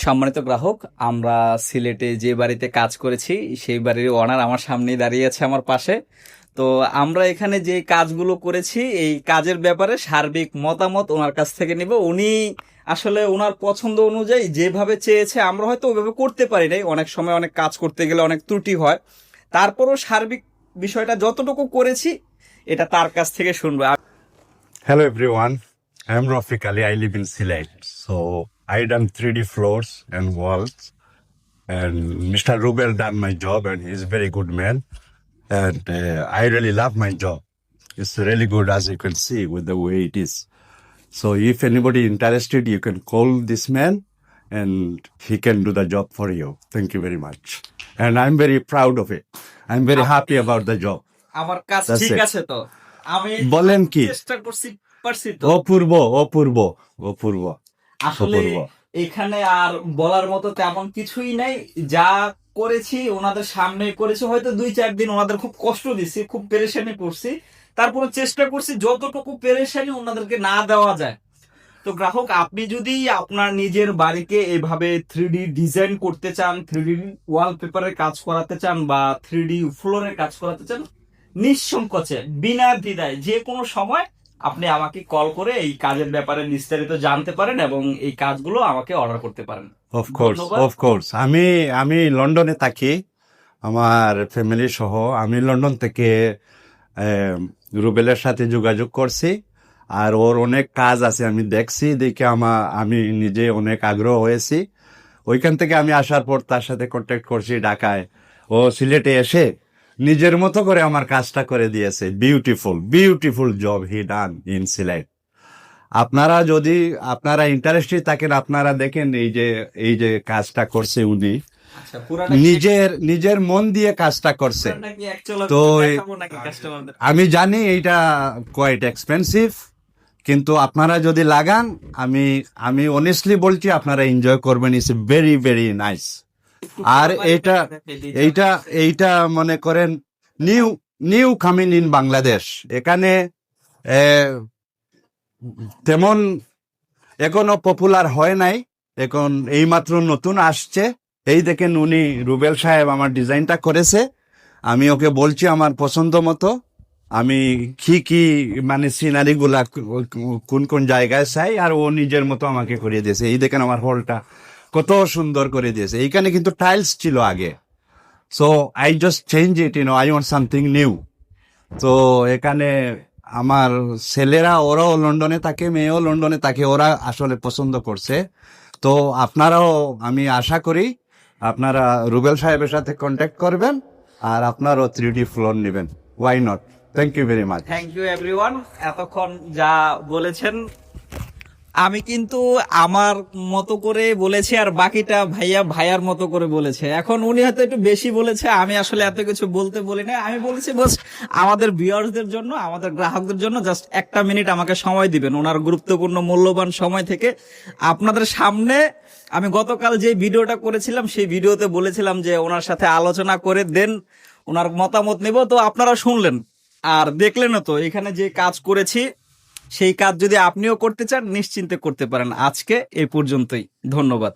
সম্মানিত গ্রাহক, আমরা সিলেটে যে বাড়িতে কাজ করেছি সেই বাড়ির ওনার আমার সামনেই দাঁড়িয়ে আছে আমার পাশে। তো আমরা এখানে যে কাজগুলো করেছি এই কাজের ব্যাপারে সার্বিক মতামত ওনার কাছ থেকে নিব। উনি আসলে ওনার পছন্দ অনুযায়ী যেভাবে চেয়েছে আমরা হয়তো ওইভাবে করতে পারি নাই, অনেক সময় অনেক কাজ করতে গেলে অনেক ত্রুটি হয়। তারপরও সার্বিক বিষয়টা যতটুকু করেছি এটা তার কাছ থেকে শুনবো। Hello everyone, I am Rafiq Ali. I live in Sylhet. So I done 3D floors and walls, and Mr. Rubel done my job, and he's a very good man. And I really love my job. It's really good, as you can see with the way it is. So if anybody interested, you can call this man, and he can do the job for you. Thank you very much. And I'm very proud of it. I'm very happy about the job. আমার কাজ That's ঠিক it. আছে তো আমি বলেন কি? চেষ্টা করছি, পারছি তো। অপূর্ব, অপূর্ব, অপূর্ব, আসলে অপূর্ব। এখানে আর বলার মতো তেমন কিছুই নাই। যা করেছি ওনাদের সামনে করেছি, হয়তো 2-4 দিন ওনাদের খুব কষ্ট দিছি, খুব পেরেশানি করছি, তারপরে চেষ্টা করছি যতটুকু পেরেশানি ওনাদেরকে না দেওয়া যায়। তো গ্রাহক, আপনি যদি আপনার নিজের বাড়িকে এভাবে 3D ডিজাইন করতে চান, 3D ওয়ালপেপারের কাজ করাতে চান বা 3D ফ্লোরের কাজ করাতে চান, নিঃসংকোচে বিনা দ্বিধায় যে কোনো সময় আপনি আমাকে কল করে এই কাজের ব্যাপারে বিস্তারিত জানতে পারেন এবং এই কাজগুলো আমাকে অর্ডার করতে পারেন। অফ কোর্স, ধন্যবাদ। Of course. আমি লন্ডনে থাকি, আমার ফ্যামিলি সহ। আমি লন্ডন থেকে রুবেলের সাথে যোগাযোগ করছি, আর ওর অনেক কাজ আছে আমি দেখছি, দেখে আমি নিজে অনেক আগ্রহ হয়েছি। ওইখান থেকে আমি আসার পর তার সাথে কন্ট্যাক্ট করছি ঢাকায়। ও সিলেটে এসে নিজের মতো করে আমার কাজটা করে দিয়েছে। Beautiful, beautiful job he done in Sylhet. আপনারা ইন্টারেস্টেড থাকেন, আপনারা দেখেন এই যে কাজটা করছে উনি আচ্ছা, পুরাটা নিজের মন দিয়ে কাজটা করছে। নাকি অ্যাকচুয়ালি তো দেখাবো নাকি কাস্টমারদের? আমি জানি এইটা কোয়াইট এক্সপেন্সিভ, কিন্তু আপনারা যদি লাগান, আমি অনেস্টলি বলছি আপনারা এনজয় করবেন। It's very very nice. আর এইটা মনে করেন নিউ কামিং ইন বাংলাদেশ। এখানে তেমন এখনো পপুলার হয় নাই, এখন এইমাত্র নতুন আসছে। এই দেখেন উনি রুবেল সাহেব আমার ডিজাইনটা করেছে। আমি ওকে বলছি আমার পছন্দ মতো আমি কি মানে সিনারি গুলা কোন কোন জায়গায় চাই, আর ও নিজের মতো আমাকে করিয়ে দিয়েছে। এই দেখেন আমার হলটা কত সুন্দর করে দিয়েছে। এইখানে কিন্তু টাইলস ছিল আগে, so I just change it, I want something new. তো এখানে আমার ছেলেরা, ওরাও লন্ডনে থাকে, মেয়েও লন্ডনে থাকে, ওরা আসলে পছন্দ করছে। তো আপনারাও, আমি আশা করি আপনারা রুবেল সাহেবের সাথে কন্ট্যাক্ট করবেন আর আপনারও 3D ফ্লোর নেবেন। Why not? Thank you very much. Thank you everyone. এতক্ষণ যা বলেছেন আমি কিন্তু আমার মতো করে বলেছি, আর বাকিটা ভাইয়ার মতো করে বলেছে। এখন উনি হয়তো একটু বেশি বলেছে, আমি আসলে এত কিছু বলতে বলি না। আমি বলেছি বস আমাদের ভিউয়ার্সদের জন্য, আমাদের গ্রাহকদের জন্য জাস্ট 1 মিনিট আমাকে সময় দিবেন, ওনার গুরুত্বপূর্ণ মূল্যবান সময় থেকে আপনাদের সামনে। আমি গতকাল যে ভিডিওটা করেছিলাম সেই ভিডিওতে বলেছিলাম যে ওনার সাথে আলোচনা করে দেন ওনার মতামত নেব। তো আপনারা শুনলেন আর দেখলেনও তো এখানে যে কাজ করেছি, সেই কাজ যদি আপনিও করতে চান নিশ্চিন্তে করতে পারেন। আজকে এই পর্যন্তই, ধন্যবাদ।